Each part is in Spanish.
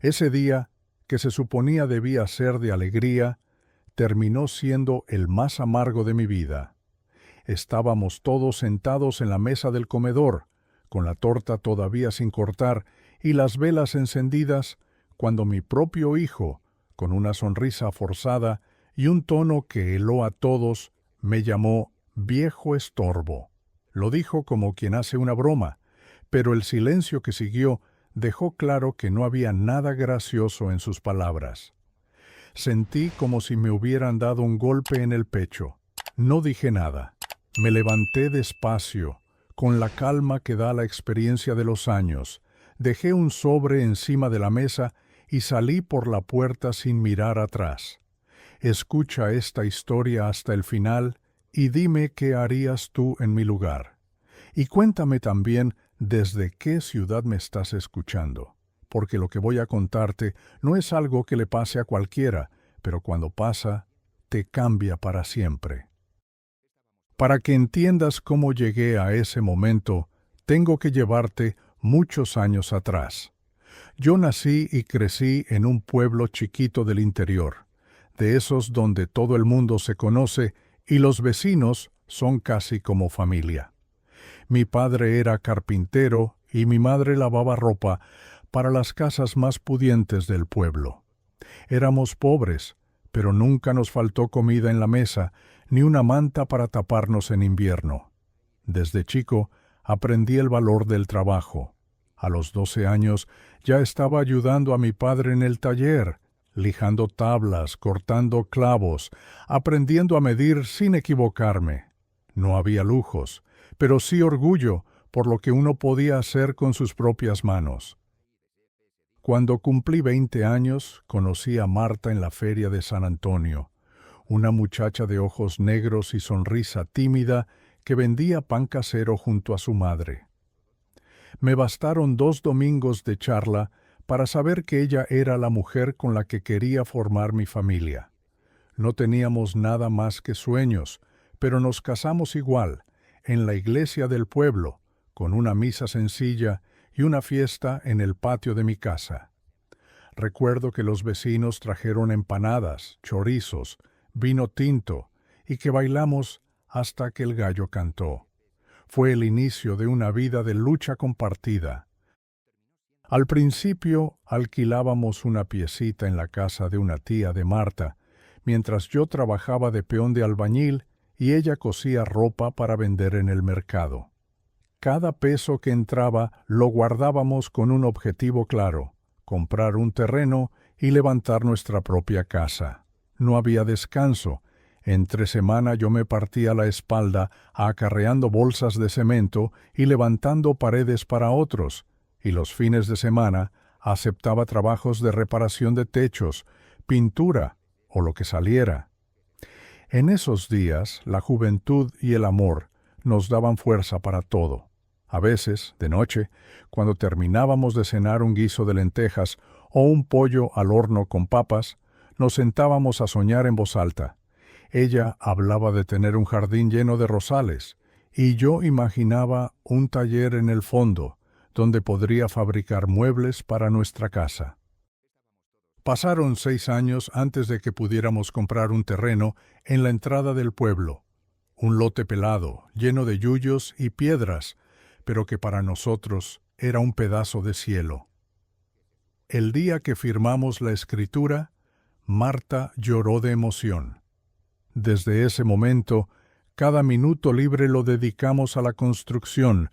Ese día, que se suponía debía ser de alegría, terminó siendo el más amargo de mi vida. Estábamos todos sentados en la mesa del comedor, con la torta todavía sin cortar y las velas encendidas, cuando mi propio hijo, con una sonrisa forzada y un tono que heló a todos, me llamó viejo estorbo. Lo dijo como quien hace una broma, pero el silencio que siguió dejó claro que no había nada gracioso en sus palabras. Sentí como si me hubieran dado un golpe en el pecho. No dije nada. Me levanté despacio, con la calma que da la experiencia de los años. Dejé un sobre encima de la mesa y salí por la puerta sin mirar atrás. Escucha esta historia hasta el final y dime qué harías tú en mi lugar. Y cuéntame también desde qué ciudad me estás escuchando, porque lo que voy a contarte no es algo que le pase a cualquiera, pero cuando pasa, te cambia para siempre. Para que entiendas cómo llegué a ese momento, tengo que llevarte muchos años atrás. Yo nací y crecí en un pueblo chiquito del interior, de esos donde todo el mundo se conoce y los vecinos son casi como familia. Mi padre era carpintero y mi madre lavaba ropa para las casas más pudientes del pueblo. Éramos pobres, pero nunca nos faltó comida en la mesa, ni una manta para taparnos en invierno. Desde chico aprendí el valor del trabajo. A los 12 años ya estaba ayudando a mi padre en el taller, lijando tablas, cortando clavos, aprendiendo a medir sin equivocarme. No había lujos, pero sí orgullo por lo que uno podía hacer con sus propias manos. Cuando cumplí 20 años, conocí a Marta en la feria de San Antonio, una muchacha de ojos negros y sonrisa tímida que vendía pan casero junto a su madre. Me bastaron 2 domingos de charla para saber que ella era la mujer con la que quería formar mi familia. No teníamos nada más que sueños, pero nos casamos igual, en la iglesia del pueblo, con una misa sencilla y una fiesta en el patio de mi casa. Recuerdo que los vecinos trajeron empanadas, chorizos, vino tinto y que bailamos hasta que el gallo cantó. Fue el inicio de una vida de lucha compartida. Al principio alquilábamos una piecita en la casa de una tía de Marta, mientras yo trabajaba de peón de albañil y ella cosía ropa para vender en el mercado. Cada peso que entraba lo guardábamos con un objetivo claro: comprar un terreno y levantar nuestra propia casa. No había descanso. Entre semana yo me partía la espalda acarreando bolsas de cemento y levantando paredes para otros, y los fines de semana aceptaba trabajos de reparación de techos, pintura o lo que saliera. En esos días, la juventud y el amor nos daban fuerza para todo. A veces, de noche, cuando terminábamos de cenar un guiso de lentejas o un pollo al horno con papas, nos sentábamos a soñar en voz alta. Ella hablaba de tener un jardín lleno de rosales, y yo imaginaba un taller en el fondo, donde podría fabricar muebles para nuestra casa. Pasaron 6 años antes de que pudiéramos comprar un terreno en la entrada del pueblo, un lote pelado, lleno de yuyos y piedras, pero que para nosotros era un pedazo de cielo. El día que firmamos la escritura, Marta lloró de emoción. Desde ese momento, cada minuto libre lo dedicamos a la construcción.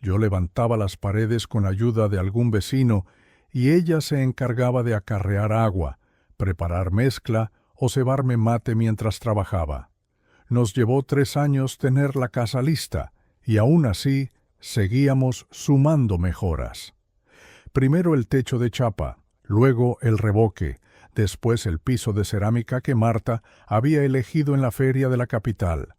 Yo levantaba las paredes con ayuda de algún vecino y ella se encargaba de acarrear agua, preparar mezcla o cebarme mate mientras trabajaba. Nos llevó 3 años tener la casa lista y aún así seguíamos sumando mejoras. Primero el techo de chapa, luego el revoque, después el piso de cerámica que Marta había elegido en la feria de la capital.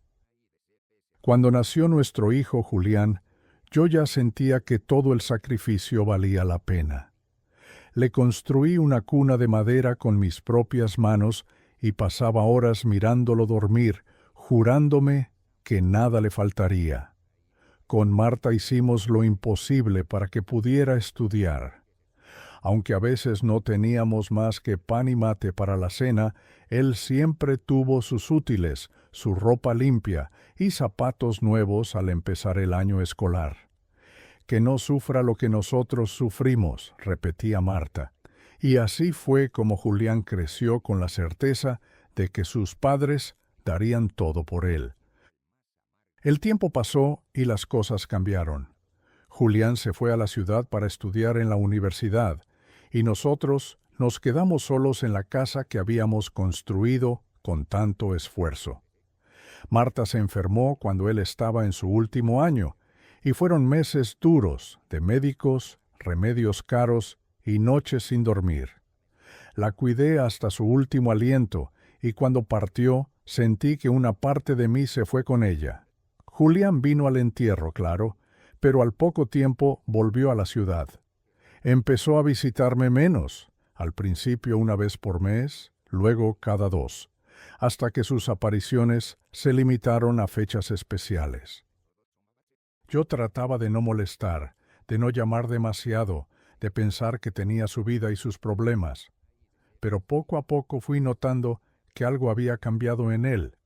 Cuando nació nuestro hijo Julián, yo ya sentía que todo el sacrificio valía la pena. Le construí una cuna de madera con mis propias manos y pasaba horas mirándolo dormir, jurándome que nada le faltaría. Con Marta hicimos lo imposible para que pudiera estudiar. Aunque a veces no teníamos más que pan y mate para la cena, él siempre tuvo sus útiles, su ropa limpia y zapatos nuevos al empezar el año escolar. Que no sufra lo que nosotros sufrimos, repetía Marta. Y así fue como Julián creció con la certeza de que sus padres darían todo por él. El tiempo pasó y las cosas cambiaron. Julián se fue a la ciudad para estudiar en la universidad, y nosotros nos quedamos solos en la casa que habíamos construido con tanto esfuerzo. Marta se enfermó cuando él estaba en su último año, y fueron meses duros de médicos, remedios caros y noches sin dormir. La cuidé hasta su último aliento, y cuando partió sentí que una parte de mí se fue con ella. Julián vino al entierro, claro, pero al poco tiempo volvió a la ciudad. Empezó a visitarme menos, al principio una vez por mes, luego cada 2, hasta que sus apariciones se limitaron a fechas especiales. Yo trataba de no molestar, de no llamar demasiado, de pensar que tenía su vida y sus problemas, pero poco a poco fui notando que algo había cambiado en él.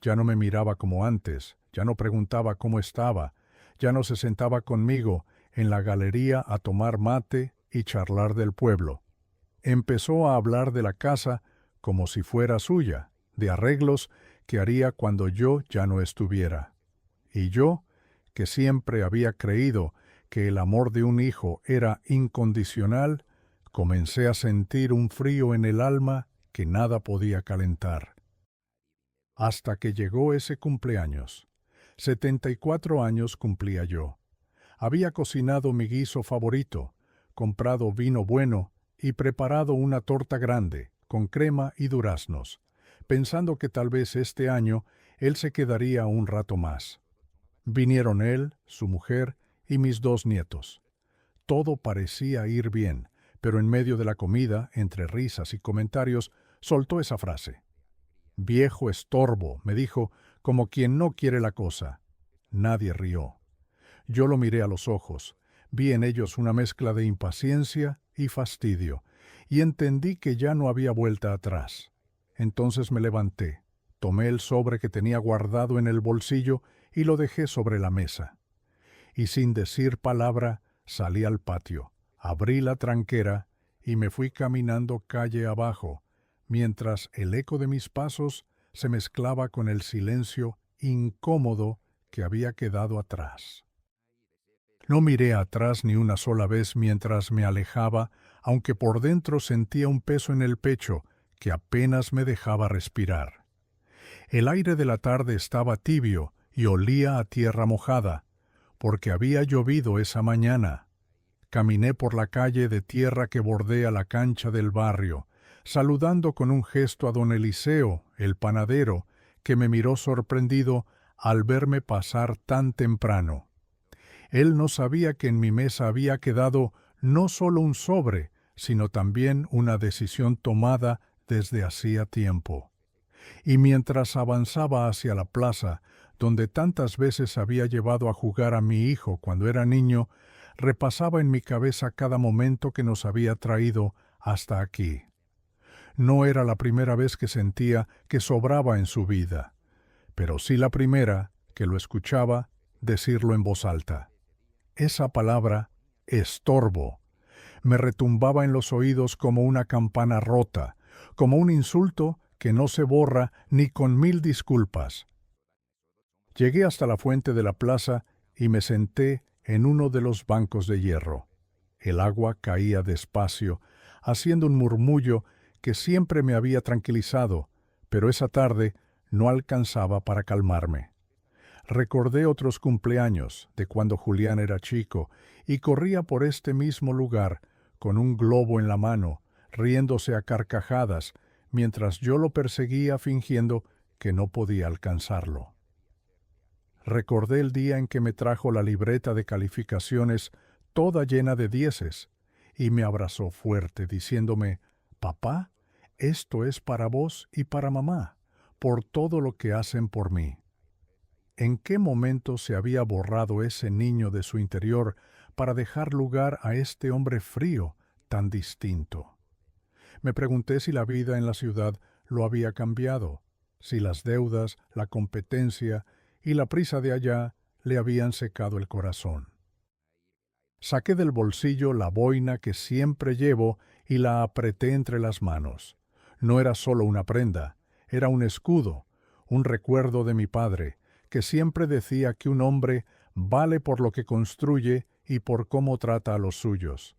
Ya no me miraba como antes, ya no preguntaba cómo estaba, ya no se sentaba conmigo en la galería a tomar mate y charlar del pueblo. Empezó a hablar de la casa como si fuera suya, de arreglos que haría cuando yo ya no estuviera. Y yo, que siempre había creído que el amor de un hijo era incondicional, comencé a sentir un frío en el alma que nada podía calentar. Hasta que llegó ese cumpleaños. 74 años cumplía yo. Había cocinado mi guiso favorito, comprado vino bueno y preparado una torta grande, con crema y duraznos, pensando que tal vez este año él se quedaría un rato más. Vinieron él, su mujer y mis 2 nietos. Todo parecía ir bien, pero en medio de la comida, entre risas y comentarios, soltó esa frase. «Viejo estorbo», me dijo, como quien no quiere la cosa. Nadie rió. Yo lo miré a los ojos, vi en ellos una mezcla de impaciencia y fastidio, y entendí que ya no había vuelta atrás. Entonces me levanté, tomé el sobre que tenía guardado en el bolsillo y lo dejé sobre la mesa. Y sin decir palabra, salí al patio, abrí la tranquera y me fui caminando calle abajo, mientras el eco de mis pasos se mezclaba con el silencio incómodo que había quedado atrás. No miré atrás ni una sola vez mientras me alejaba, aunque por dentro sentía un peso en el pecho que apenas me dejaba respirar. El aire de la tarde estaba tibio y olía a tierra mojada, porque había llovido esa mañana. Caminé por la calle de tierra que bordea la cancha del barrio, saludando con un gesto a don Eliseo, el panadero, que me miró sorprendido al verme pasar tan temprano. Él no sabía que en mi mesa había quedado no solo un sobre, sino también una decisión tomada desde hacía tiempo. Y mientras avanzaba hacia la plaza, donde tantas veces había llevado a jugar a mi hijo cuando era niño, repasaba en mi cabeza cada momento que nos había traído hasta aquí. No era la primera vez que sentía que sobraba en su vida, pero sí la primera que lo escuchaba decirlo en voz alta. Esa palabra, estorbo, me retumbaba en los oídos como una campana rota, como un insulto que no se borra ni con 1000 disculpas. Llegué hasta la fuente de la plaza y me senté en uno de los bancos de hierro. El agua caía despacio, haciendo un murmullo que siempre me había tranquilizado, pero esa tarde no alcanzaba para calmarme. Recordé otros cumpleaños de cuando Julián era chico y corría por este mismo lugar con un globo en la mano, riéndose a carcajadas, mientras yo lo perseguía fingiendo que no podía alcanzarlo. Recordé el día en que me trajo la libreta de calificaciones toda llena de 10 y me abrazó fuerte diciéndome, «Papá, esto es para vos y para mamá, por todo lo que hacen por mí». ¿En qué momento se había borrado ese niño de su interior para dejar lugar a este hombre frío, tan distinto. Me pregunté si la vida en la ciudad lo había cambiado, si las deudas, la competencia y la prisa de allá le habían secado el corazón. Saqué del bolsillo la boina que siempre llevo y la apreté entre las manos. No era solo una prenda, era un escudo, un recuerdo de mi padre, que siempre decía que un hombre vale por lo que construye y por cómo trata a los suyos.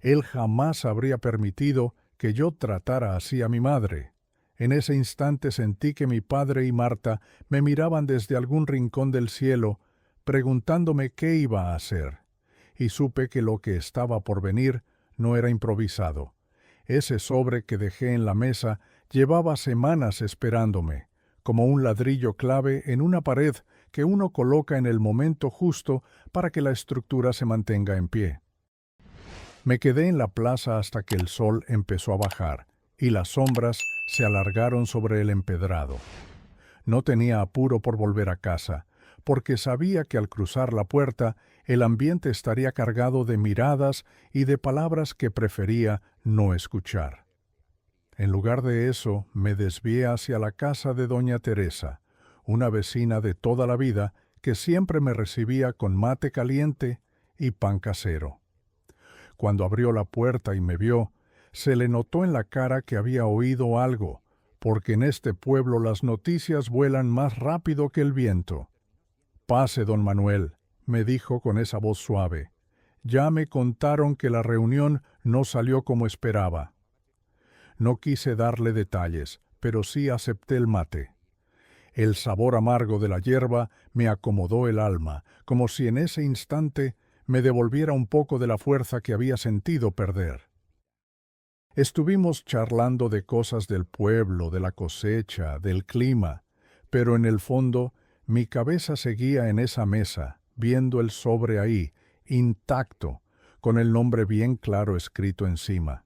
Él jamás habría permitido que yo tratara así a mi madre. En ese instante sentí que mi padre y Marta me miraban desde algún rincón del cielo, preguntándome qué iba a hacer. Y supe que lo que estaba por venir no era improvisado. Ese sobre que dejé en la mesa llevaba semanas esperándome, como un ladrillo clave en una pared que uno coloca en el momento justo para que la estructura se mantenga en pie. Me quedé en la plaza hasta que el sol empezó a bajar y las sombras se alargaron sobre el empedrado. No tenía apuro por volver a casa, porque sabía que al cruzar la puerta el ambiente estaría cargado de miradas y de palabras que prefería no escuchar. En lugar de eso, me desvié hacia la casa de doña Teresa, una vecina de toda la vida que siempre me recibía con mate caliente y pan casero. Cuando abrió la puerta y me vio, se le notó en la cara que había oído algo, porque en este pueblo las noticias vuelan más rápido que el viento. «Pase, don Manuel», me dijo con esa voz suave. «Ya me contaron que la reunión no salió como esperaba». No quise darle detalles, pero sí acepté el mate. El sabor amargo de la hierba me acomodó el alma, como si en ese instante me devolviera un poco de la fuerza que había sentido perder. Estuvimos charlando de cosas del pueblo, de la cosecha, del clima, pero en el fondo mi cabeza seguía en esa mesa, viendo el sobre ahí, intacto, con el nombre bien claro escrito encima.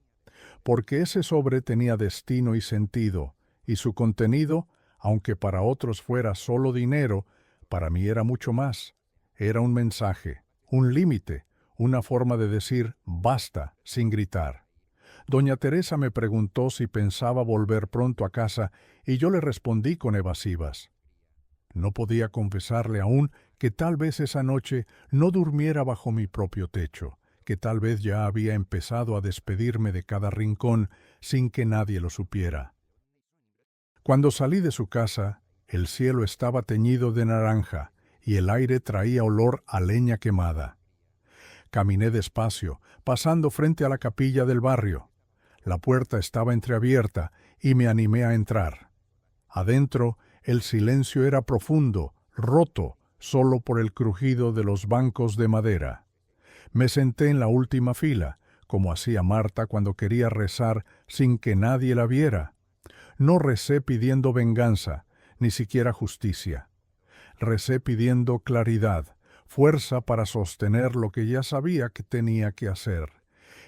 Porque ese sobre tenía destino y sentido, y su contenido, aunque para otros fuera solo dinero, para mí era mucho más. Era un mensaje, un límite, una forma de decir «basta» sin gritar. Doña Teresa me preguntó si pensaba volver pronto a casa y yo le respondí con evasivas. No podía confesarle aún que tal vez esa noche no durmiera bajo mi propio techo, que tal vez ya había empezado a despedirme de cada rincón sin que nadie lo supiera. Cuando salí de su casa, el cielo estaba teñido de naranja y el aire traía olor a leña quemada. Caminé despacio, pasando frente a la capilla del barrio. La puerta estaba entreabierta y me animé a entrar. Adentro, el silencio era profundo, roto, solo por el crujido de los bancos de madera. Me senté en la última fila, como hacía Marta cuando quería rezar sin que nadie la viera. No recé pidiendo venganza, ni siquiera justicia. Recé pidiendo claridad, fuerza para sostener lo que ya sabía que tenía que hacer.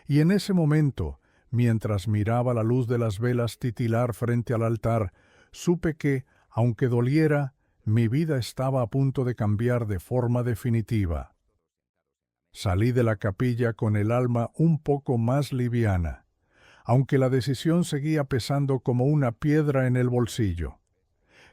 Y en ese momento, mientras miraba la luz de las velas titilar frente al altar, supe que, aunque doliera, mi vida estaba a punto de cambiar de forma definitiva. Salí de la capilla con el alma un poco más liviana, aunque la decisión seguía pesando como una piedra en el bolsillo.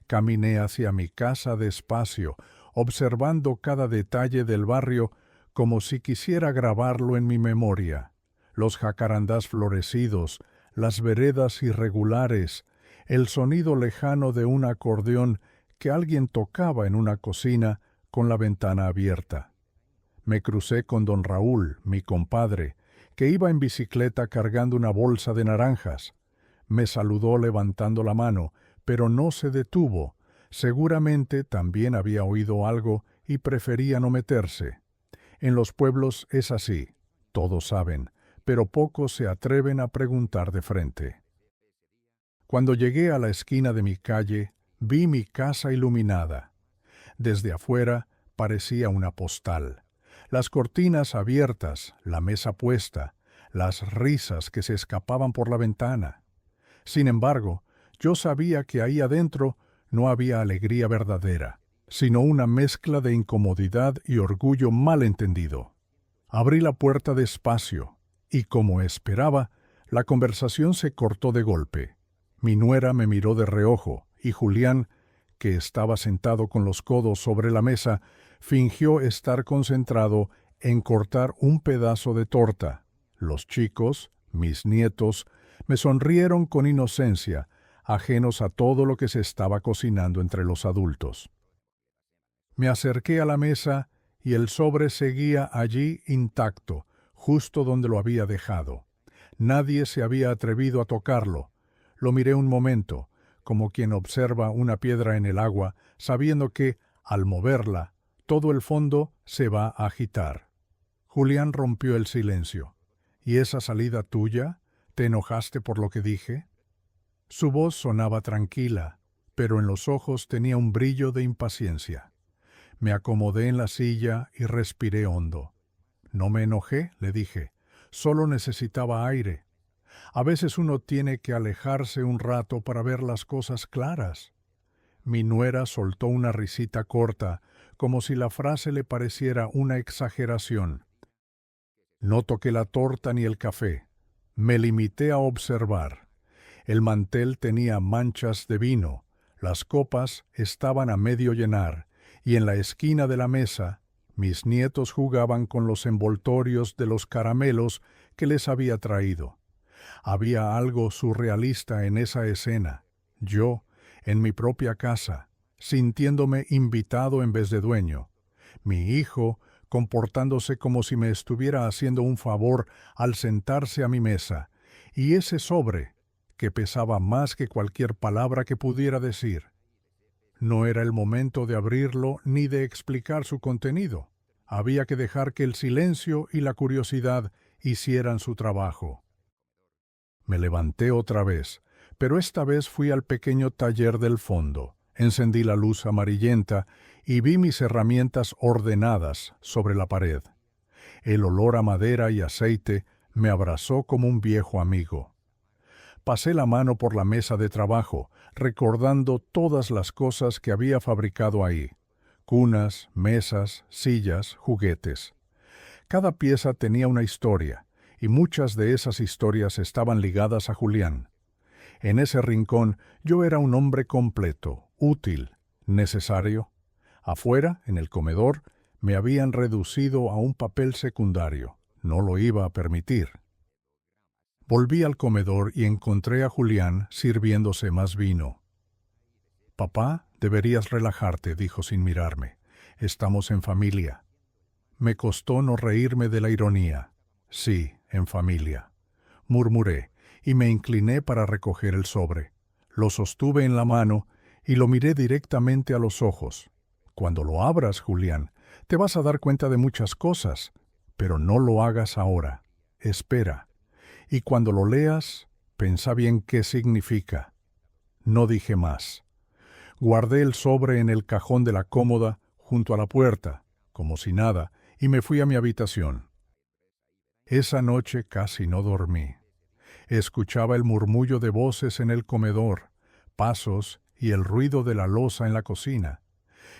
Caminé hacia mi casa despacio, observando cada detalle del barrio como si quisiera grabarlo en mi memoria. Los jacarandás florecidos, las veredas irregulares, el sonido lejano de un acordeón que alguien tocaba en una cocina con la ventana abierta. Me crucé con don Raúl, mi compadre, que iba en bicicleta cargando una bolsa de naranjas. Me saludó levantando la mano, pero no se detuvo. Seguramente también había oído algo y prefería no meterse. En los pueblos es así, todos saben, pero pocos se atreven a preguntar de frente. Cuando llegué a la esquina de mi calle, vi mi casa iluminada. Desde afuera parecía una postal. Las cortinas abiertas, la mesa puesta, las risas que se escapaban por la ventana. Sin embargo, yo sabía que ahí adentro no había alegría verdadera, sino una mezcla de incomodidad y orgullo mal entendido. Abrí la puerta despacio, Y como esperaba, la conversación se cortó de golpe. Mi nuera me miró de reojo, y Julián, que estaba sentado con los codos sobre la mesa, fingió estar concentrado en cortar un pedazo de torta. Los chicos, mis nietos, me sonrieron con inocencia, ajenos a todo lo que se estaba cocinando entre los adultos. Me acerqué a la mesa y el sobre seguía allí intacto, justo donde lo había dejado. Nadie se había atrevido a tocarlo. Lo miré un momento, como quien observa una piedra en el agua, sabiendo que, al moverla, todo el fondo se va a agitar. Julián rompió el silencio. ¿Y esa salida tuya? ¿Te enojaste por lo que dije? Su voz sonaba tranquila, pero en los ojos tenía un brillo de impaciencia. Me acomodé en la silla y respiré hondo. No me enojé, le dije. Solo necesitaba aire. A veces uno tiene que alejarse un rato para ver las cosas claras. Mi nuera soltó una risita corta, como si la frase le pareciera una exageración. No toqué la torta ni el café. Me limité a observar. El mantel tenía manchas de vino, las copas estaban a medio llenar, y en la esquina de la mesa, mis nietos jugaban con los envoltorios de los caramelos que les había traído. Había algo surrealista en esa escena. Yo, en mi propia casa, sintiéndome invitado en vez de dueño. Mi hijo, comportándose como si me estuviera haciendo un favor al sentarse a mi mesa, y ese sobre, que pesaba más que cualquier palabra que pudiera decir. No era el momento de abrirlo ni de explicar su contenido. Había que dejar que el silencio y la curiosidad hicieran su trabajo. Me levanté otra vez, pero esta vez fui al pequeño taller del fondo. Encendí la luz amarillenta y vi mis herramientas ordenadas sobre la pared. El olor a madera y aceite me abrazó como un viejo amigo. Pasé la mano por la mesa de trabajo, recordando todas las cosas que había fabricado ahí: cunas, mesas, sillas, juguetes. Cada pieza tenía una historia, y muchas de esas historias estaban ligadas a Julián. En ese rincón yo era un hombre completo, útil, necesario. Afuera, en el comedor, me habían reducido a un papel secundario. No lo iba a permitir. Volví al comedor y encontré a Julián sirviéndose más vino. «Papá, deberías relajarte», dijo sin mirarme. «Estamos en familia». Me costó no reírme de la ironía. «Sí, en familia», murmuré, y me incliné para recoger el sobre. Lo sostuve en la mano y lo miré directamente a los ojos. «Cuando lo abras, Julián, te vas a dar cuenta de muchas cosas, pero no lo hagas ahora. Espera. Y cuando lo leas, pensá bien qué significa». No dije más. Guardé el sobre en el cajón de la cómoda junto a la puerta, como si nada, y me fui a mi habitación. Esa noche casi no dormí. Escuchaba el murmullo de voces en el comedor, pasos y el ruido de la loza en la cocina.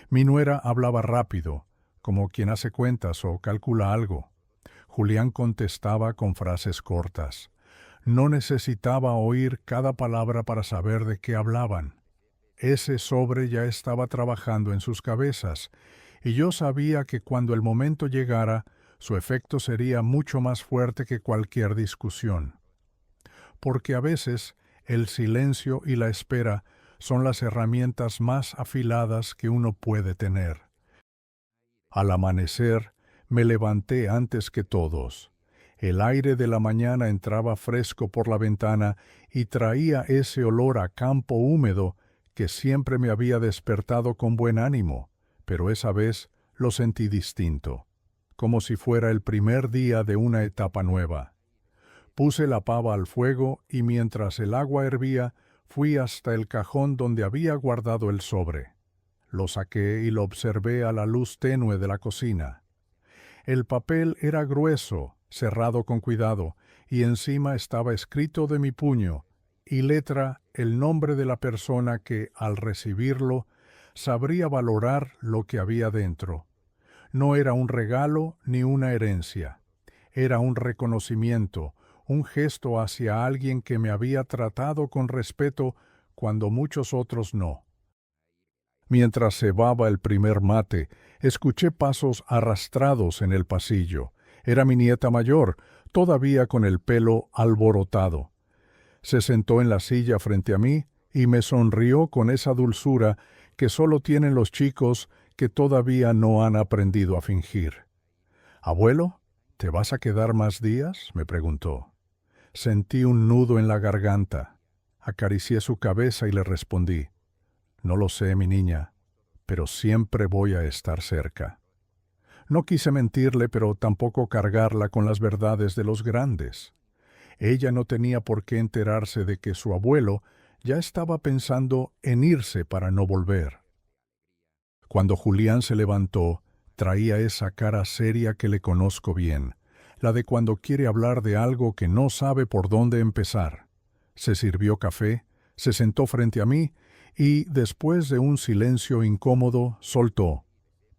Mi nuera hablaba rápido, como quien hace cuentas o calcula algo. Julián contestaba con frases cortas. No necesitaba oír cada palabra para saber de qué hablaban. Ese sobre ya estaba trabajando en sus cabezas, y yo sabía que cuando el momento llegara, su efecto sería mucho más fuerte que cualquier discusión. Porque a veces el silencio y la espera son las herramientas más afiladas que uno puede tener. Al amanecer, me levanté antes que todos. El aire de la mañana entraba fresco por la ventana y traía ese olor a campo húmedo que siempre me había despertado con buen ánimo, pero esa vez lo sentí distinto, como si fuera el primer día de una etapa nueva. Puse la pava al fuego y mientras el agua hervía, fui hasta el cajón donde había guardado el sobre. Lo saqué y lo observé a la luz tenue de la cocina. El papel era grueso, cerrado con cuidado, y encima estaba escrito de mi puño, y letra el nombre de la persona que, al recibirlo, sabría valorar lo que había dentro. No era un regalo ni una herencia. Era un reconocimiento, un gesto hacia alguien que me había tratado con respeto cuando muchos otros no. Mientras cebaba el primer mate, escuché pasos arrastrados en el pasillo. Era mi nieta mayor, todavía con el pelo alborotado. Se sentó en la silla frente a mí y me sonrió con esa dulzura que solo tienen los chicos que todavía no han aprendido a fingir. «Abuelo, ¿te vas a quedar más días?», me preguntó. Sentí un nudo en la garganta. Acaricié su cabeza y le respondí: «No lo sé, mi niña, pero siempre voy a estar cerca». No quise mentirle, pero tampoco cargarla con las verdades de los grandes. Ella no tenía por qué enterarse de que su abuelo ya estaba pensando en irse para no volver. Cuando Julián se levantó, traía esa cara seria que le conozco bien, la de cuando quiere hablar de algo que no sabe por dónde empezar. Se sirvió café, se sentó frente a mí y, después de un silencio incómodo, soltó: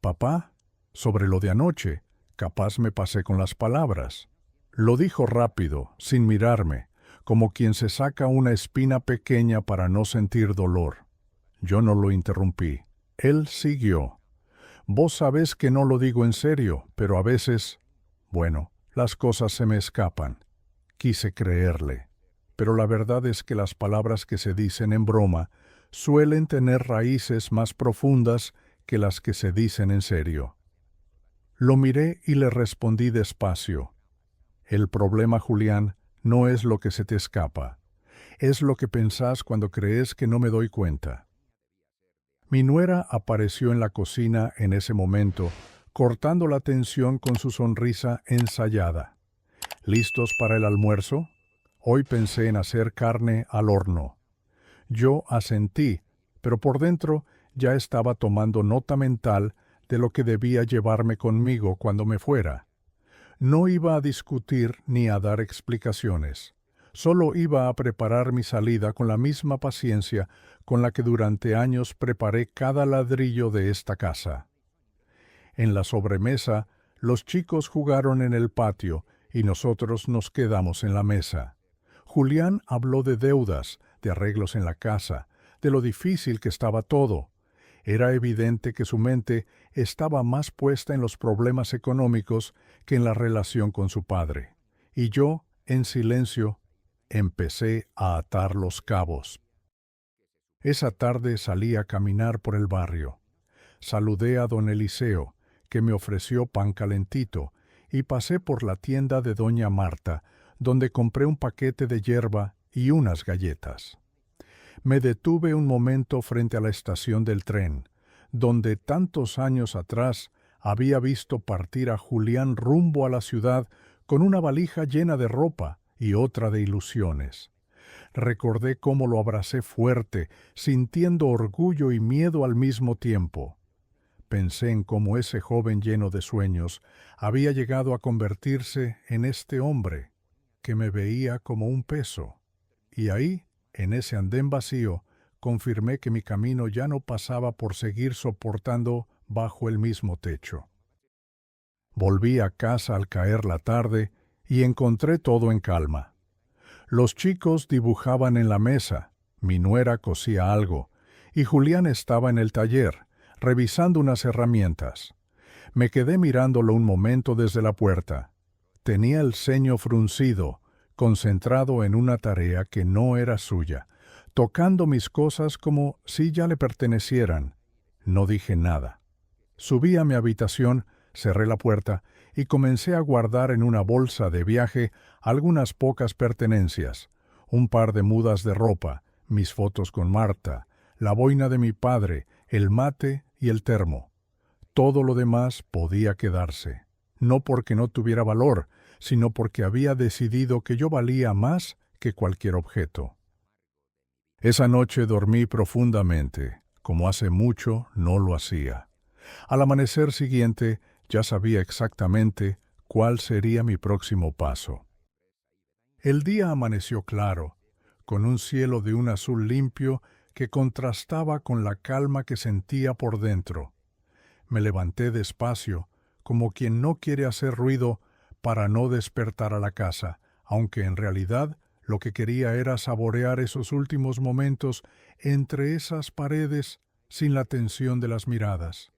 «Papá, sobre lo de anoche, capaz me pasé con las palabras». Lo dijo rápido, sin mirarme, como quien se saca una espina pequeña para no sentir dolor. Yo no lo interrumpí. Él siguió: «Vos sabés que no lo digo en serio, pero a veces, bueno, las cosas se me escapan». Quise creerle, pero la verdad es que las palabras que se dicen en broma suelen tener raíces más profundas que las que se dicen en serio. Lo miré y le respondí despacio: «El problema, Julián, no es lo que se te escapa. Es lo que pensás cuando crees que no me doy cuenta». Mi nuera apareció en la cocina en ese momento, cortando la tensión con su sonrisa ensayada. «¿Listos para el almuerzo? Hoy pensé en hacer carne al horno». Yo asentí, pero por dentro ya estaba tomando nota mental de lo que debía llevarme conmigo cuando me fuera. No iba a discutir ni a dar explicaciones. Solo iba a preparar mi salida con la misma paciencia con la que durante años preparé cada ladrillo de esta casa. En la sobremesa, los chicos jugaron en el patio y nosotros nos quedamos en la mesa. Julián habló de deudas, de arreglos en la casa, de lo difícil que estaba todo. Era evidente que su mente estaba más puesta en los problemas económicos que en la relación con su padre. Y yo, en silencio, empecé a atar los cabos. Esa tarde salí a caminar por el barrio. Saludé a don Eliseo, que me ofreció pan calentito, y pasé por la tienda de doña Marta, donde compré un paquete de yerba y unas galletas. Me detuve un momento frente a la estación del tren, donde tantos años atrás había visto partir a Julián rumbo a la ciudad con una valija llena de ropa y otra de ilusiones. Recordé cómo lo abracé fuerte, sintiendo orgullo y miedo al mismo tiempo. Pensé en cómo ese joven lleno de sueños había llegado a convertirse en este hombre, que me veía como un peso. Y ahí, en ese andén vacío, confirmé que mi camino ya no pasaba por seguir soportando bajo el mismo techo. Volví a casa al caer la tarde y encontré todo en calma. Los chicos dibujaban en la mesa, mi nuera cosía algo, y Julián estaba en el taller, revisando unas herramientas. Me quedé mirándolo un momento desde la puerta. Tenía el ceño fruncido, concentrado en una tarea que no era suya, tocando mis cosas como si ya le pertenecieran. No dije nada. Subí a mi habitación, cerré la puerta y comencé a guardar en una bolsa de viaje algunas pocas pertenencias, un par de mudas de ropa, mis fotos con Marta, la boina de mi padre, el mate y el termo. Todo lo demás podía quedarse, no porque no tuviera valor, sino porque había decidido que yo valía más que cualquier objeto. Esa noche dormí profundamente, como hace mucho no lo hacía. Al amanecer siguiente ya sabía exactamente cuál sería mi próximo paso. El día amaneció claro, con un cielo de un azul limpio que contrastaba con la calma que sentía por dentro. Me levanté despacio, como quien no quiere hacer ruido, para no despertar a la casa, aunque en realidad lo que quería era saborear esos últimos momentos entre esas paredes sin la tensión de las miradas.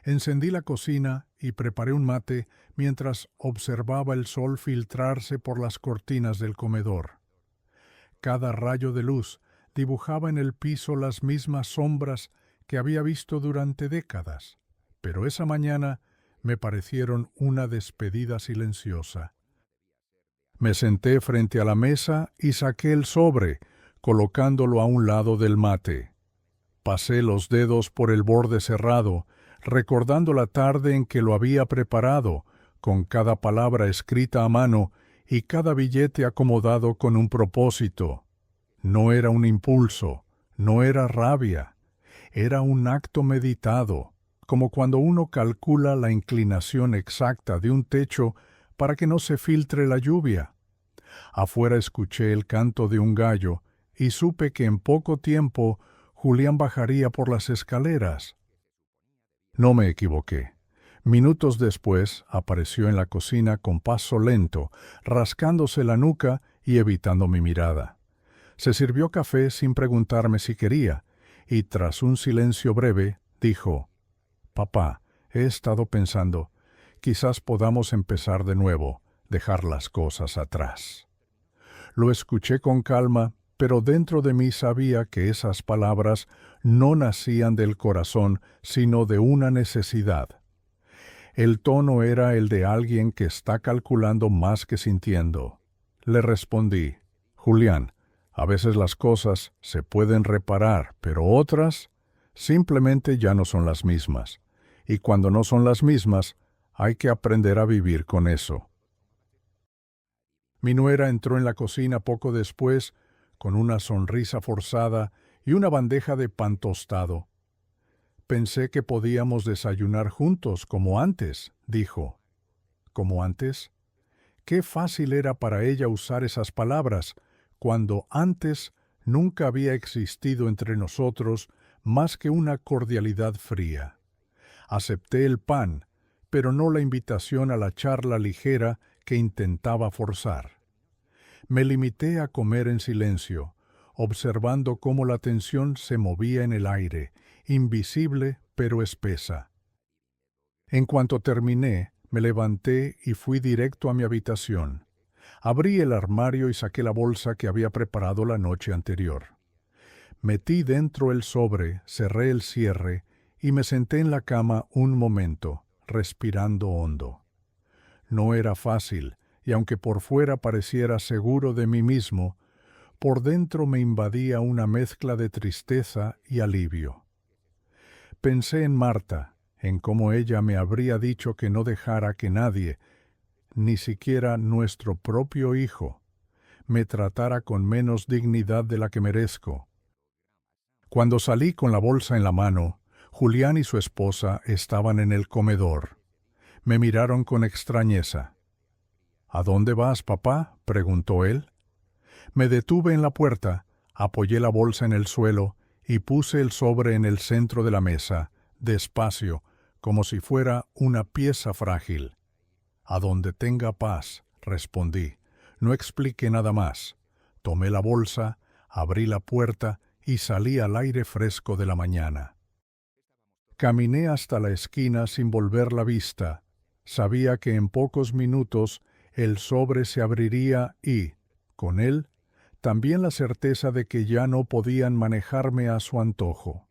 Encendí la cocina y preparé un mate mientras observaba el sol filtrarse por las cortinas del comedor. Cada rayo de luz dibujaba en el piso las mismas sombras que había visto durante décadas, pero esa mañana me parecieron una despedida silenciosa. Me senté frente a la mesa y saqué el sobre, colocándolo a un lado del mate. Pasé los dedos por el borde cerrado, recordando la tarde en que lo había preparado, con cada palabra escrita a mano y cada billete acomodado con un propósito. No era un impulso, no era rabia, era un acto meditado, como cuando uno calcula la inclinación exacta de un techo para que no se filtre la lluvia. Afuera escuché el canto de un gallo y supe que en poco tiempo Julián bajaría por las escaleras. No me equivoqué. Minutos después apareció en la cocina con paso lento, rascándose la nuca y evitando mi mirada. Se sirvió café sin preguntarme si quería, y tras un silencio breve, dijo: «Papá, he estado pensando, quizás podamos empezar de nuevo, dejar las cosas atrás». Lo escuché con calma, pero dentro de mí sabía que esas palabras no nacían del corazón, sino de una necesidad. El tono era el de alguien que está calculando más que sintiendo. Le respondí: «Julián, a veces las cosas se pueden reparar, pero otras simplemente ya no son las mismas. Y cuando no son las mismas, hay que aprender a vivir con eso». Mi nuera entró en la cocina poco después, con una sonrisa forzada y una bandeja de pan tostado. «Pensé que podíamos desayunar juntos, como antes», dijo. ¿Como antes? Qué fácil era para ella usar esas palabras, cuando antes nunca había existido entre nosotros más que una cordialidad fría. Acepté el pan, pero no la invitación a la charla ligera que intentaba forzar. Me limité a comer en silencio, observando cómo la tensión se movía en el aire, invisible pero espesa. En cuanto terminé, me levanté y fui directo a mi habitación. Abrí el armario y saqué la bolsa que había preparado la noche anterior. Metí dentro el sobre, cerré el cierre y me senté en la cama un momento, respirando hondo. No era fácil, y aunque por fuera pareciera seguro de mí mismo, por dentro me invadía una mezcla de tristeza y alivio. Pensé en Marta, en cómo ella me habría dicho que no dejara que nadie, ni siquiera nuestro propio hijo, me tratara con menos dignidad de la que merezco. Cuando salí con la bolsa en la mano, Julián y su esposa estaban en el comedor. Me miraron con extrañeza. «¿A dónde vas, papá?», preguntó él. Me detuve en la puerta, apoyé la bolsa en el suelo y puse el sobre en el centro de la mesa, despacio, como si fuera una pieza frágil. «A donde tenga paz», respondí. No expliqué nada más. Tomé la bolsa, abrí la puerta y salí al aire fresco de la mañana. Caminé hasta la esquina sin volver la vista. Sabía que en pocos minutos el sobre se abriría y, con él, también la certeza de que ya no podían manejarme a su antojo.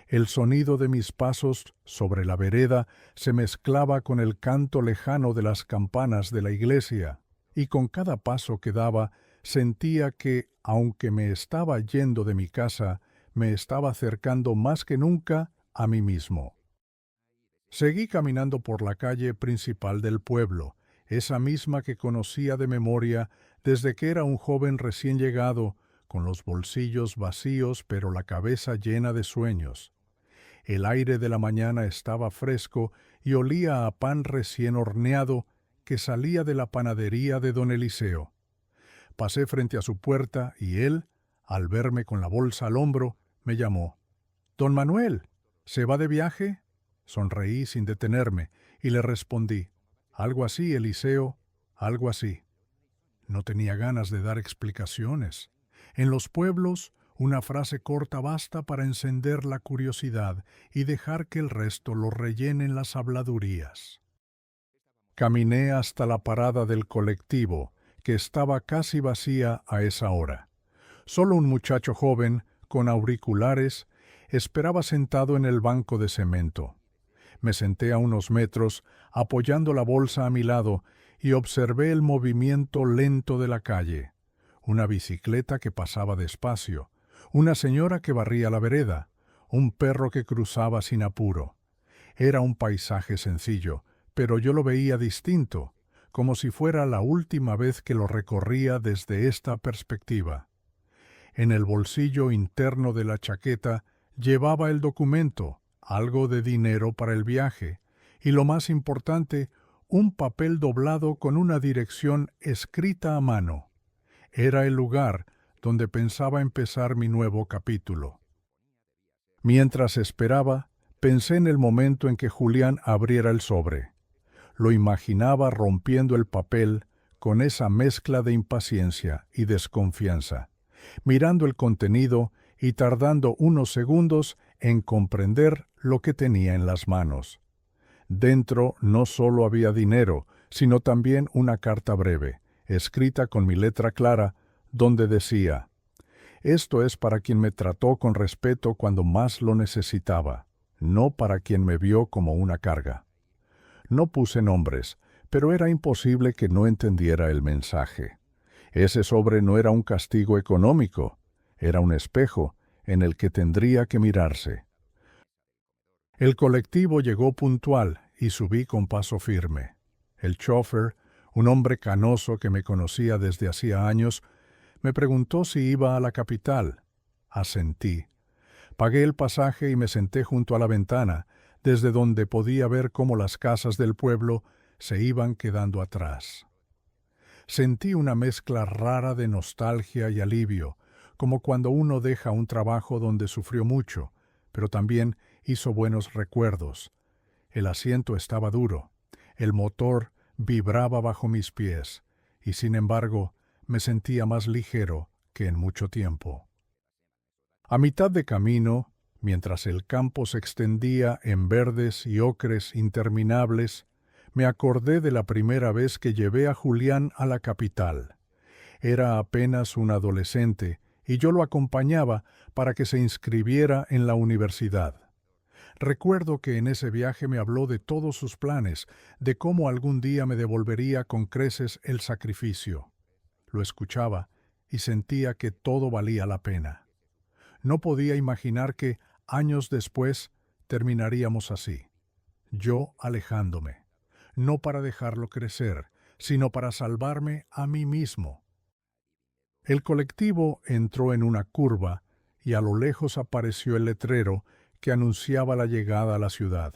El sonido de mis pasos sobre la vereda se mezclaba con el canto lejano de las campanas de la iglesia, y con cada paso que daba sentía que, aunque me estaba yendo de mi casa, me estaba acercando más que nunca a mí mismo. Seguí caminando por la calle principal del pueblo, esa misma que conocía de memoria desde que era un joven recién llegado, con los bolsillos vacíos pero la cabeza llena de sueños. El aire de la mañana estaba fresco y olía a pan recién horneado que salía de la panadería de don Eliseo. Pasé frente a su puerta y él, al verme con la bolsa al hombro, me llamó. «Don Manuel, ¿se va de viaje?». Sonreí sin detenerme y le respondí: Algo así, Eliseo, algo así. No tenía ganas de dar explicaciones. En los pueblos, una frase corta basta para encender la curiosidad y dejar que el resto lo rellenen las habladurías. Caminé hasta la parada del colectivo, que estaba casi vacía a esa hora. Solo un muchacho joven, con auriculares, esperaba sentado en el banco de cemento. Me senté a unos metros, apoyando la bolsa a mi lado, y observé el movimiento lento de la calle. Una bicicleta que pasaba despacio, una señora que barría la vereda, un perro que cruzaba sin apuro. Era un paisaje sencillo, pero yo lo veía distinto, como si fuera la última vez que lo recorría desde esta perspectiva. En el bolsillo interno de la chaqueta llevaba el documento, algo de dinero para el viaje, y lo más importante, un papel doblado con una dirección escrita a mano. Era el lugar donde pensaba empezar mi nuevo capítulo. Mientras esperaba, pensé en el momento en que Julián abriera el sobre. Lo imaginaba rompiendo el papel con esa mezcla de impaciencia y desconfianza, mirando el contenido y tardando unos segundos en comprender lo que tenía en las manos. Dentro no solo había dinero, sino también una carta breve, escrita con mi letra clara, donde decía: «Esto es para quien me trató con respeto cuando más lo necesitaba, no para quien me vio como una carga». No puse nombres, pero era imposible que no entendiera el mensaje. Ese sobre no era un castigo económico, era un espejo en el que tendría que mirarse. El colectivo llegó puntual y subí con paso firme. El chófer, un hombre canoso que me conocía desde hacía años, me preguntó si iba a la capital. Asentí. Pagué el pasaje y me senté junto a la ventana, desde donde podía ver cómo las casas del pueblo se iban quedando atrás. Sentí una mezcla rara de nostalgia y alivio, como cuando uno deja un trabajo donde sufrió mucho, pero también hizo buenos recuerdos. El asiento estaba duro, el motor vibraba bajo mis pies, y sin embargo me sentía más ligero que en mucho tiempo. A mitad de camino, mientras el campo se extendía en verdes y ocres interminables, me acordé de la primera vez que llevé a Julián a la capital. Era apenas un adolescente y yo lo acompañaba para que se inscribiera en la universidad. Recuerdo que en ese viaje me habló de todos sus planes, de cómo algún día me devolvería con creces el sacrificio. Lo escuchaba y sentía que todo valía la pena. No podía imaginar que, años después, terminaríamos así. Yo alejándome, no para dejarlo crecer, sino para salvarme a mí mismo. El colectivo entró en una curva y a lo lejos apareció el letrero que anunciaba la llegada a la ciudad.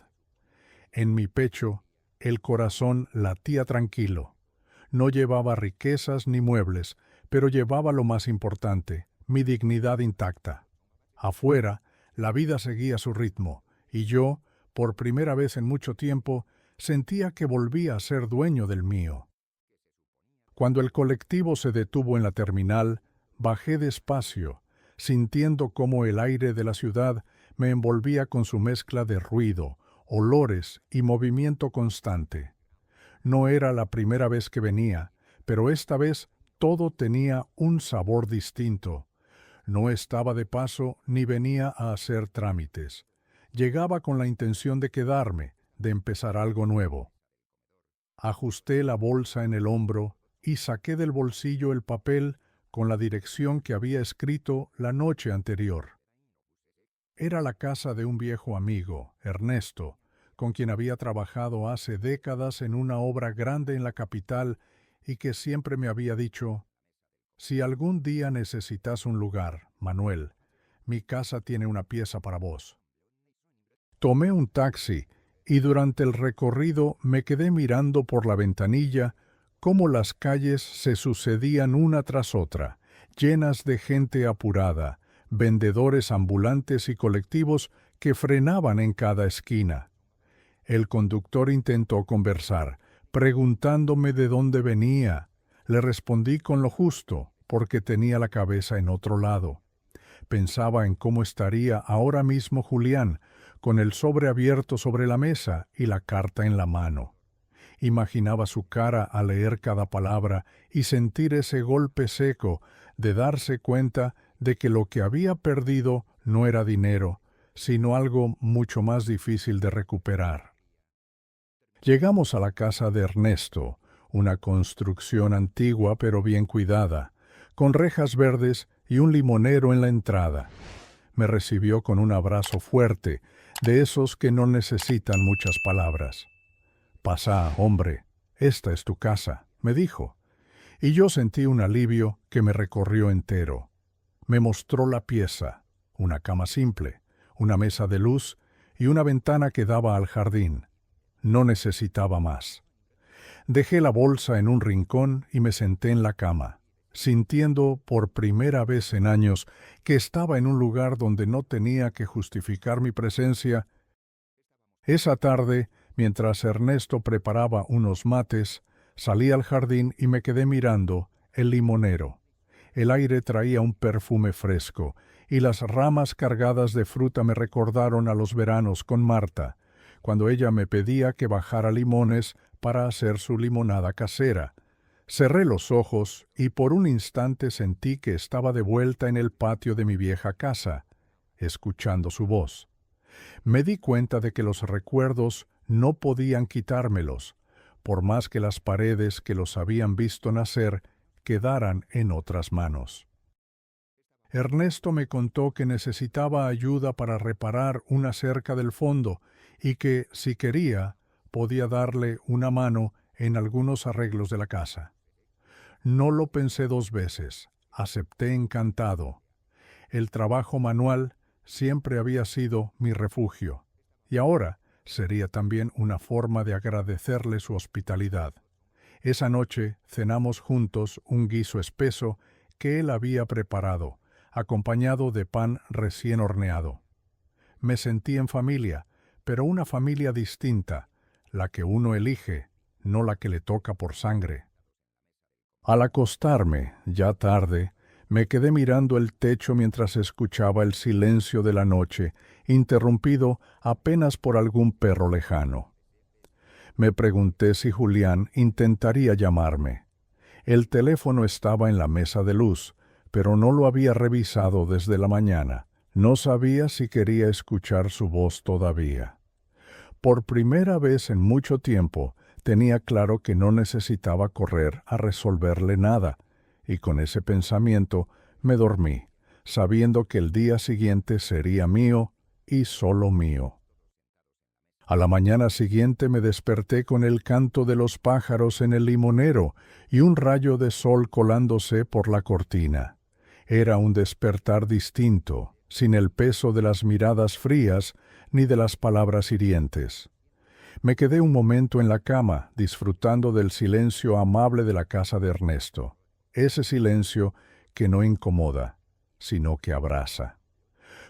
En mi pecho, el corazón latía tranquilo. No llevaba riquezas ni muebles, pero llevaba lo más importante, mi dignidad intacta. Afuera, la vida seguía su ritmo, y yo, por primera vez en mucho tiempo, sentía que volvía a ser dueño del mío. Cuando el colectivo se detuvo en la terminal, bajé despacio, sintiendo cómo el aire de la ciudad me envolvía con su mezcla de ruido, olores y movimiento constante. No era la primera vez que venía, pero esta vez todo tenía un sabor distinto. No estaba de paso ni venía a hacer trámites. Llegaba con la intención de quedarme, de empezar algo nuevo. Ajusté la bolsa en el hombro y saqué del bolsillo el papel con la dirección que había escrito la noche anterior. Era la casa de un viejo amigo, Ernesto, con quien había trabajado hace décadas en una obra grande en la capital y que siempre me había dicho: «Si algún día necesitas un lugar, Manuel, mi casa tiene una pieza para vos». Tomé un taxi y durante el recorrido me quedé mirando por la ventanilla cómo las calles se sucedían una tras otra, llenas de gente apurada, vendedores ambulantes y colectivos que frenaban en cada esquina. El conductor intentó conversar, preguntándome de dónde venía. Le respondí con lo justo, porque tenía la cabeza en otro lado. Pensaba en cómo estaría ahora mismo Julián, con el sobre abierto sobre la mesa y la carta en la mano. Imaginaba su cara al leer cada palabra y sentir ese golpe seco de darse cuenta de que lo que había perdido no era dinero, sino algo mucho más difícil de recuperar. Llegamos a la casa de Ernesto, una construcción antigua pero bien cuidada, con rejas verdes y un limonero en la entrada. Me recibió con un abrazo fuerte, de esos que no necesitan muchas palabras. «Pasa, hombre, esta es tu casa», me dijo, y yo sentí un alivio que me recorrió entero. Me mostró la pieza, una cama simple, una mesa de luz y una ventana que daba al jardín. No necesitaba más. Dejé la bolsa en un rincón y me senté en la cama, sintiendo por primera vez en años que estaba en un lugar donde no tenía que justificar mi presencia. Esa tarde, mientras Ernesto preparaba unos mates, salí al jardín y me quedé mirando el limonero. El aire traía un perfume fresco, y las ramas cargadas de fruta me recordaron a los veranos con Marta, cuando ella me pedía que bajara limones para hacer su limonada casera. Cerré los ojos y por un instante sentí que estaba de vuelta en el patio de mi vieja casa, escuchando su voz. Me di cuenta de que los recuerdos no podían quitármelos, por más que las paredes que los habían visto nacer quedaran en otras manos. Ernesto me contó que necesitaba ayuda para reparar una cerca del fondo y que, si quería, podía darle una mano en algunos arreglos de la casa. No lo pensé dos veces, acepté encantado. El trabajo manual siempre había sido mi refugio, y ahora sería también una forma de agradecerle su hospitalidad. Esa noche cenamos juntos un guiso espeso que él había preparado, acompañado de pan recién horneado. Me sentí en familia, pero una familia distinta, la que uno elige, no la que le toca por sangre. Al acostarme, ya tarde, me quedé mirando el techo mientras escuchaba el silencio de la noche, interrumpido apenas por algún perro lejano. Me pregunté si Julián intentaría llamarme. El teléfono estaba en la mesa de luz, pero no lo había revisado desde la mañana. No sabía si quería escuchar su voz todavía. Por primera vez en mucho tiempo, tenía claro que no necesitaba correr a resolverle nada, y con ese pensamiento me dormí, sabiendo que el día siguiente sería mío y solo mío. A la mañana siguiente me desperté con el canto de los pájaros en el limonero y un rayo de sol colándose por la cortina. Era un despertar distinto, sin el peso de las miradas frías ni de las palabras hirientes. Me quedé un momento en la cama, disfrutando del silencio amable de la casa de Ernesto. Ese silencio que no incomoda, sino que abraza.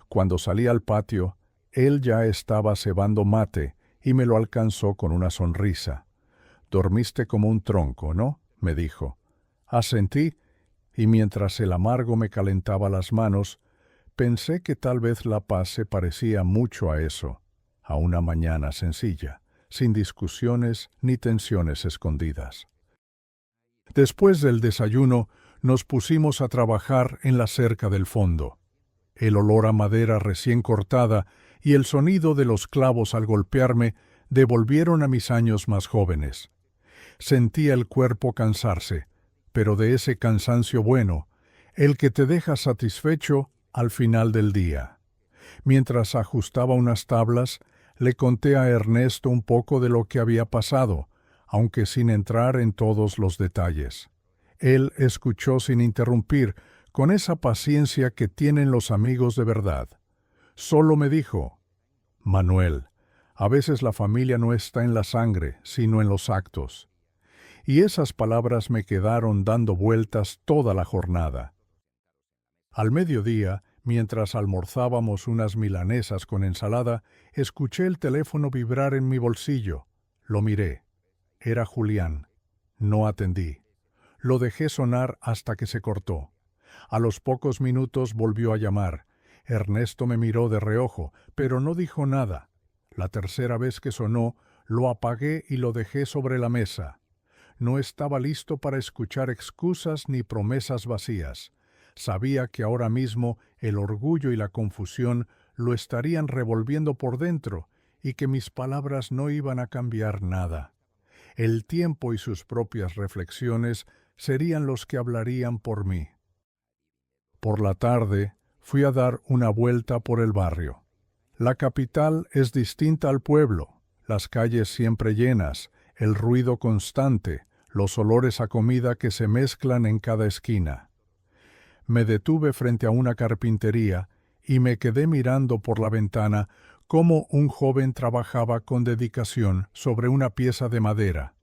Cuando salí al patio, él ya estaba cebando mate y me lo alcanzó con una sonrisa. «Dormiste como un tronco, ¿no?», me dijo. Asentí, y mientras el amargo me calentaba las manos, pensé que tal vez la paz se parecía mucho a eso, a una mañana sencilla, sin discusiones ni tensiones escondidas. Después del desayuno, nos pusimos a trabajar en la cerca del fondo. El olor a madera recién cortada y el sonido de los clavos al golpearme devolvieron a mis años más jóvenes. Sentía el cuerpo cansarse, pero de ese cansancio bueno, el que te deja satisfecho al final del día. Mientras ajustaba unas tablas, le conté a Ernesto un poco de lo que había pasado, aunque sin entrar en todos los detalles. Él escuchó sin interrumpir, con esa paciencia que tienen los amigos de verdad. Solo me dijo: «Manuel, a veces la familia no está en la sangre, sino en los actos». Y esas palabras me quedaron dando vueltas toda la jornada. Al mediodía, mientras almorzábamos unas milanesas con ensalada, escuché el teléfono vibrar en mi bolsillo. Lo miré. Era Julián. No atendí. Lo dejé sonar hasta que se cortó. A los pocos minutos volvió a llamar. Ernesto me miró de reojo, pero no dijo nada. La tercera vez que sonó, lo apagué y lo dejé sobre la mesa. No estaba listo para escuchar excusas ni promesas vacías. Sabía que ahora mismo el orgullo y la confusión lo estarían revolviendo por dentro y que mis palabras no iban a cambiar nada. El tiempo y sus propias reflexiones serían los que hablarían por mí. Por la tarde fui a dar una vuelta por el barrio. La capital es distinta al pueblo, las calles siempre llenas, el ruido constante, los olores a comida que se mezclan en cada esquina. Me detuve frente a una carpintería y me quedé mirando por la ventana cómo un joven trabajaba con dedicación sobre una pieza de madera.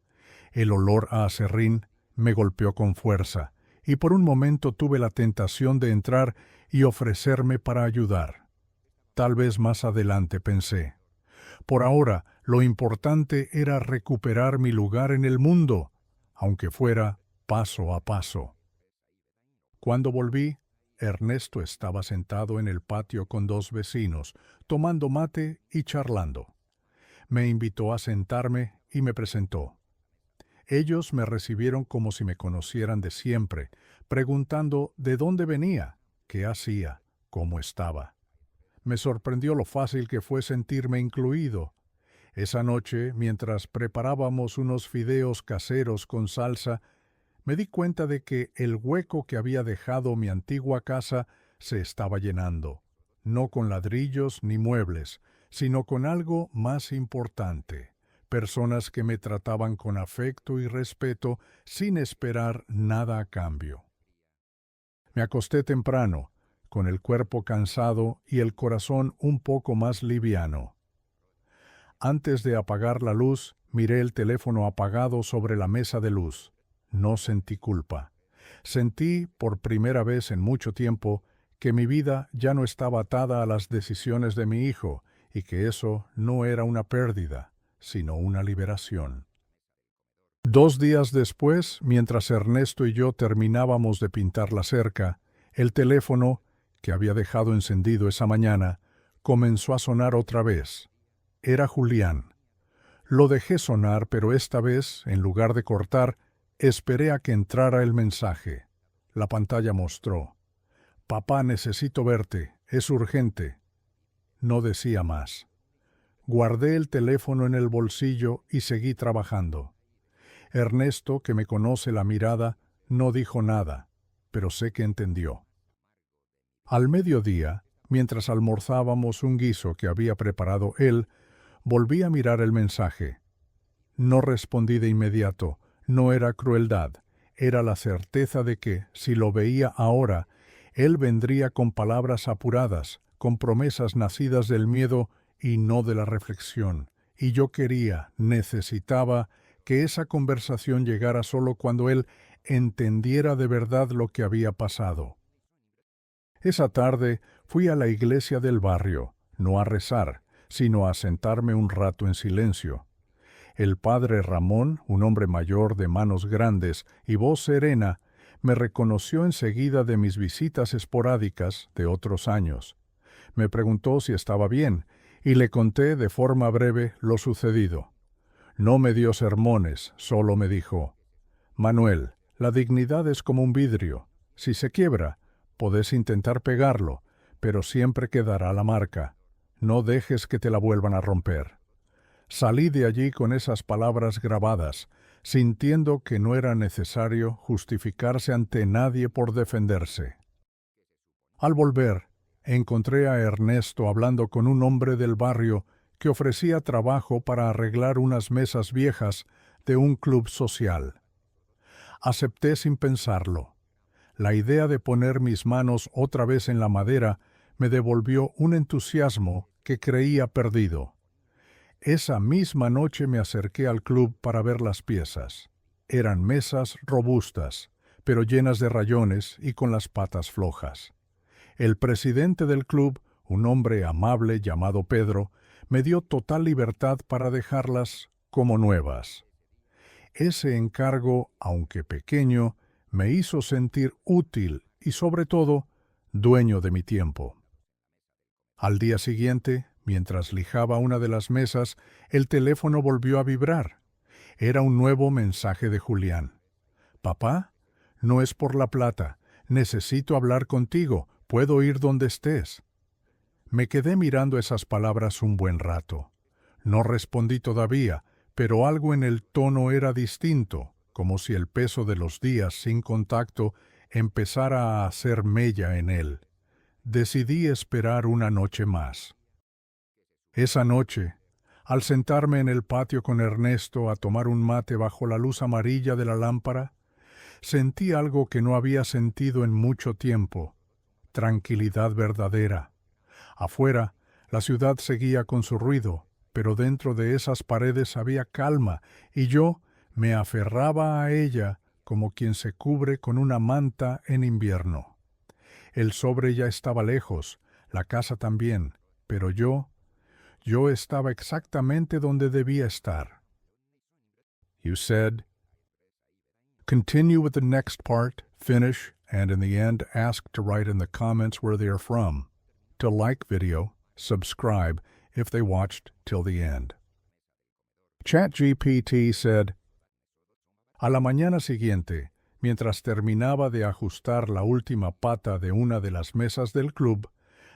El olor a aserrín me golpeó con fuerza, y por un momento tuve la tentación de entrar y ofrecerme para ayudar. Tal vez más adelante, pensé. Por ahora, lo importante era recuperar mi lugar en el mundo, aunque fuera paso a paso. Cuando volví, Ernesto estaba sentado en el patio con dos vecinos, tomando mate y charlando. Me invitó a sentarme y me presentó. Ellos me recibieron como si me conocieran de siempre, preguntando de dónde venía, qué hacía, cómo estaba. Me sorprendió lo fácil que fue sentirme incluido. Esa noche, mientras preparábamos unos fideos caseros con salsa, me di cuenta de que el hueco que había dejado mi antigua casa se estaba llenando, no con ladrillos ni muebles, sino con algo más importante, personas que me trataban con afecto y respeto sin esperar nada a cambio. Me acosté temprano, con el cuerpo cansado y el corazón un poco más liviano. Antes de apagar la luz, miré el teléfono apagado sobre la mesa de luz. No sentí culpa. Sentí, por primera vez en mucho tiempo, que mi vida ya no estaba atada a las decisiones de mi hijo y que eso no era una pérdida, sino una liberación. 2 días después, mientras Ernesto y yo terminábamos de pintar la cerca, el teléfono, que había dejado encendido esa mañana, comenzó a sonar otra vez. Era Julián. Lo dejé sonar, pero esta vez, en lugar de cortar, esperé a que entrara el mensaje. La pantalla mostró: «Papá, necesito verte. Es urgente». No decía más. Guardé el teléfono en el bolsillo y seguí trabajando. Ernesto, que me conoce la mirada, no dijo nada, pero sé que entendió. Al mediodía, mientras almorzábamos un guiso que había preparado él, volví a mirar el mensaje. No respondí de inmediato. No era crueldad, era la certeza de que, si lo veía ahora, él vendría con palabras apuradas, con promesas nacidas del miedo y no de la reflexión. Y yo necesitaba que esa conversación llegara solo cuando él entendiera de verdad lo que había pasado. Esa tarde fui a la iglesia del barrio, no a rezar, sino a sentarme un rato en silencio. El padre Ramón, un hombre mayor de manos grandes y voz serena, me reconoció enseguida de mis visitas esporádicas de otros años. Me preguntó si estaba bien, y le conté de forma breve lo sucedido. No me dio sermones, solo me dijo: «Manuel, la dignidad es como un vidrio. Si se quiebra, podés intentar pegarlo, pero siempre quedará la marca. No dejes que te la vuelvan a romper». Salí de allí con esas palabras grabadas, sintiendo que no era necesario justificarse ante nadie por defenderse. Al volver, encontré a Ernesto hablando con un hombre del barrio que ofrecía trabajo para arreglar unas mesas viejas de un club social. Acepté sin pensarlo. La idea de poner mis manos otra vez en la madera me devolvió un entusiasmo que creía perdido. Esa misma noche me acerqué al club para ver las piezas. Eran mesas robustas, pero llenas de rayones y con las patas flojas. El presidente del club, un hombre amable llamado Pedro, me dio total libertad para dejarlas como nuevas. Ese encargo, aunque pequeño, me hizo sentir útil y, sobre todo, dueño de mi tiempo. Al día siguiente, mientras lijaba una de las mesas, el teléfono volvió a vibrar. Era un nuevo mensaje de Julián. «Papá, no es por la plata. Necesito hablar contigo. Puedo ir donde estés». Me quedé mirando esas palabras un buen rato. No respondí todavía, pero algo en el tono era distinto, como si el peso de los días sin contacto empezara a hacer mella en él. Decidí esperar una noche más. Esa noche, al sentarme en el patio con Ernesto a tomar un mate bajo la luz amarilla de la lámpara, sentí algo que no había sentido en mucho tiempo: tranquilidad verdadera. Afuera, la ciudad seguía con su ruido, pero dentro de esas paredes había calma, y yo me aferraba a ella como quien se cubre con una manta en invierno. El sobre ya estaba lejos, la casa también, pero yo estaba exactamente donde debía estar. You said, continue with the next part, finish, and in the end ask to write in the comments where they are from. To like video, subscribe if they watched till the end. ChatGPT said, a la mañana siguiente, mientras terminaba de ajustar la última pata de una de las mesas del club,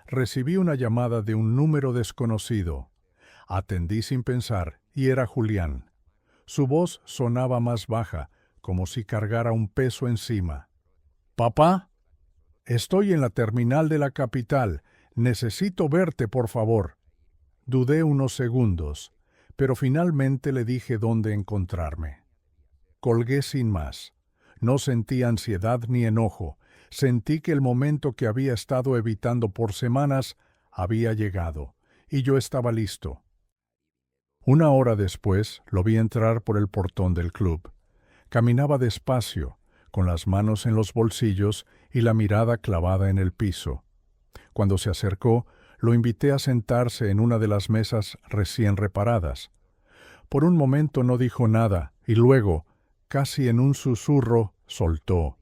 recibí una llamada de un número desconocido. Atendí sin pensar, y era Julián. Su voz sonaba más baja, como si cargara un peso encima. «Papá, estoy en la terminal de la capital. Necesito verte, por favor». Dudé unos segundos, pero finalmente le dije dónde encontrarme. Colgué sin más. No sentí ansiedad ni enojo. Sentí que el momento que había estado evitando por semanas había llegado, y yo estaba listo. Una hora después lo vi entrar por el portón del club. Caminaba despacio, con las manos en los bolsillos y la mirada clavada en el piso. Cuando se acercó, lo invité a sentarse en una de las mesas recién reparadas. Por un momento no dijo nada, y luego, casi en un susurro, soltó: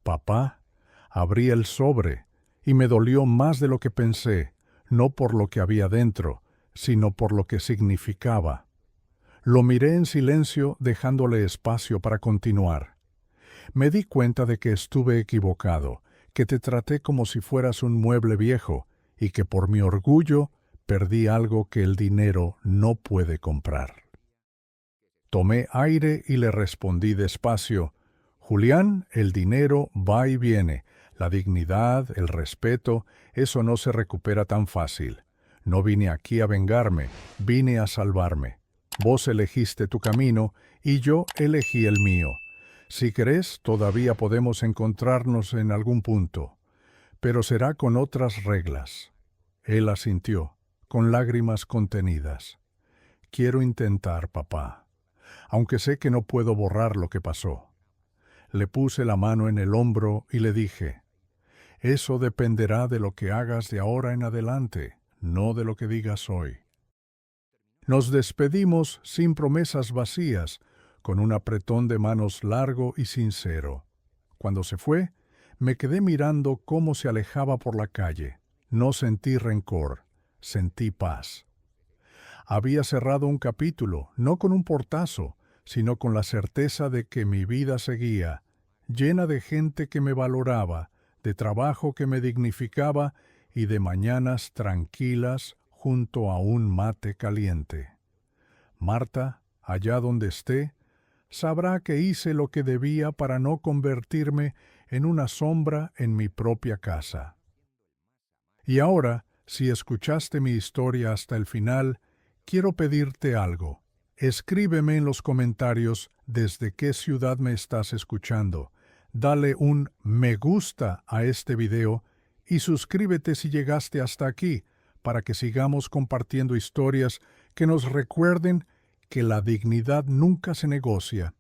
«Papá». Abrí el sobre, y me dolió más de lo que pensé, no por lo que había dentro, sino por lo que significaba. Lo miré en silencio, dejándole espacio para continuar. Me di cuenta de que estuve equivocado, que te traté como si fueras un mueble viejo, y que por mi orgullo perdí algo que el dinero no puede comprar. Tomé aire y le respondí despacio: «Julián, el dinero va y viene. La dignidad, el respeto, eso no se recupera tan fácil. No vine aquí a vengarme, vine a salvarme. Vos elegiste tu camino y yo elegí el mío. Si querés, todavía podemos encontrarnos en algún punto, pero será con otras reglas». Él asintió, con lágrimas contenidas. «Quiero intentar, papá, aunque sé que no puedo borrar lo que pasó». Le puse la mano en el hombro y le dije: «Eso dependerá de lo que hagas de ahora en adelante, no de lo que digas hoy». Nos despedimos sin promesas vacías, con un apretón de manos largo y sincero. Cuando se fue, me quedé mirando cómo se alejaba por la calle. No sentí rencor, sentí paz. Había cerrado un capítulo, no con un portazo, sino con la certeza de que mi vida seguía, llena de gente que me valoraba, de trabajo que me dignificaba y de mañanas tranquilas junto a un mate caliente. Marta, allá donde esté, sabrá que hice lo que debía para no convertirme en una sombra en mi propia casa. Y ahora, si escuchaste mi historia hasta el final, quiero pedirte algo. Escríbeme en los comentarios desde qué ciudad me estás escuchando. Dale un me gusta a este video y suscríbete si llegaste hasta aquí, para que sigamos compartiendo historias que nos recuerden que la dignidad nunca se negocia